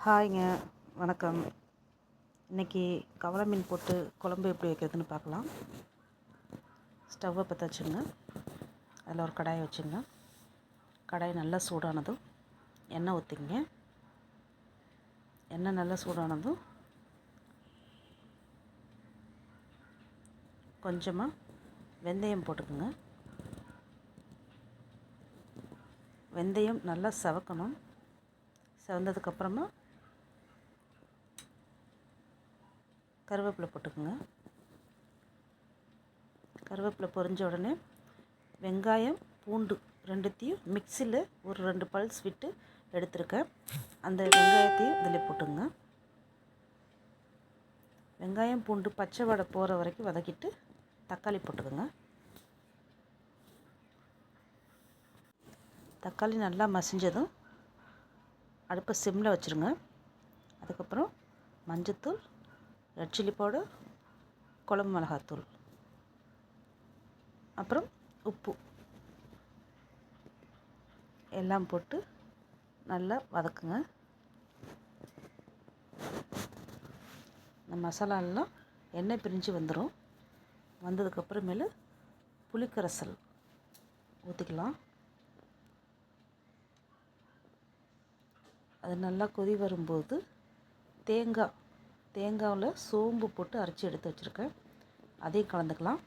ஹாய்ங்க, வணக்கம். இன்றைக்கி கவலை மீன் போட்டு குழம்பு எப்படி வைக்கிறதுன்னு பார்க்கலாம். ஸ்டவ்வை பற்ற வச்சுங்க. அதில் ஒரு கடாயை வச்சுங்க. கடாய் நல்லா சூடானதும் எண்ணெய் ஊற்றிங்க. எண்ணெய் நல்லா சூடானதும் கொஞ்சமாக வெந்தயம் போட்டுக்குங்க. வெந்தயம் நல்லா செவக்கணும். செவந்ததுக்கப்புறமா கருவேப்பிலை போட்டுக்குங்க. கருவேப்பிலை பொரிஞ்ச உடனே வெங்காயம் பூண்டு ரெண்டுத்தையும் மிக்சியில் ஒரு 2 பல்ஸ் விட்டு எடுத்துருக்கேன். அந்த வெங்காயத்தையும் இதில் போட்டுங்க. வெங்காயம் பூண்டு பச்சை வடை போகிற வரைக்கும் வதக்கிட்டு தக்காளி போட்டுக்குங்க. தக்காளி நல்லா மசிஞ்சதும் அடுப்பை சிம்மில் வச்சுருங்க. அதுக்கப்புறம் மஞ்சத்தூள், ரெட் சில்லி பவுடர், குழம்பு மிளகாத்தூள், அப்புறம் உப்பு எல்லாம் போட்டு நல்லா வதக்குங்க. இந்த மசாலாலாம் எண்ணெய் பிரிஞ்சு வந்துடும். வந்ததுக்கப்புறமேலு புளிக்கரைசல் ஊற்றிக்கலாம். அது நல்லா கொதி வரும்போது தேங்காவில் சோம்பு போட்டு அரைச்சி எடுத்து வச்சுருக்கேன். அதையும் கலந்துக்கலாம்.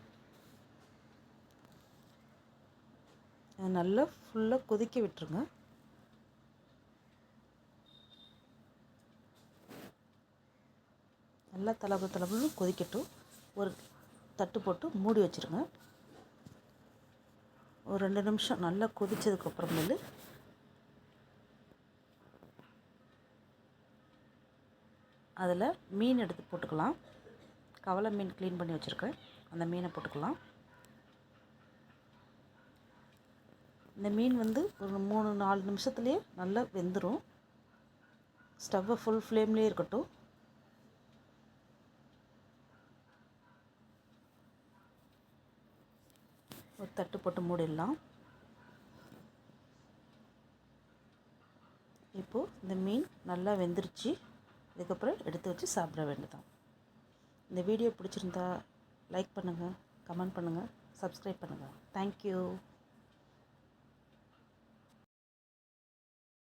அது நல்லா ஃபுல்லாக கொதிக்க விட்டுருங்க. நல்லா தளபுன்னு கொதிக்கட்டும். ஒரு தட்டு போட்டு மூடி வச்சுருங்க. ஒரு 2 நிமிஷம் நல்லா கொதித்ததுக்கப்புறமேலு அதில் மீன் எடுத்து போட்டுக்கலாம். கவலை மீன் க்ளீன் பண்ணி வச்சுருக்கேன். அந்த மீனை போட்டுக்கலாம். இந்த மீன் ஒரு 3-4 நிமிஷத்துலேயே நல்லா வெந்துடும். ஸ்டவ்வை ஃபுல் ஃப்ளேம்லேயே இருக்கட்டும். ஒரு தட்டு போட்டு மூடிடலாம். இப்போது இந்த மீன் நல்லா வெந்துருச்சு. இதுக்கப்புறம் எடுத்து வச்சு சாப்பிட வேண்டியதான். இந்த வீடியோ பிடிச்சிருந்தா லைக் பண்ணுங்கள், கமெண்ட் பண்ணுங்கள், சப்ஸ்கிரைப் பண்ணுங்கள். தேங்க்யூ.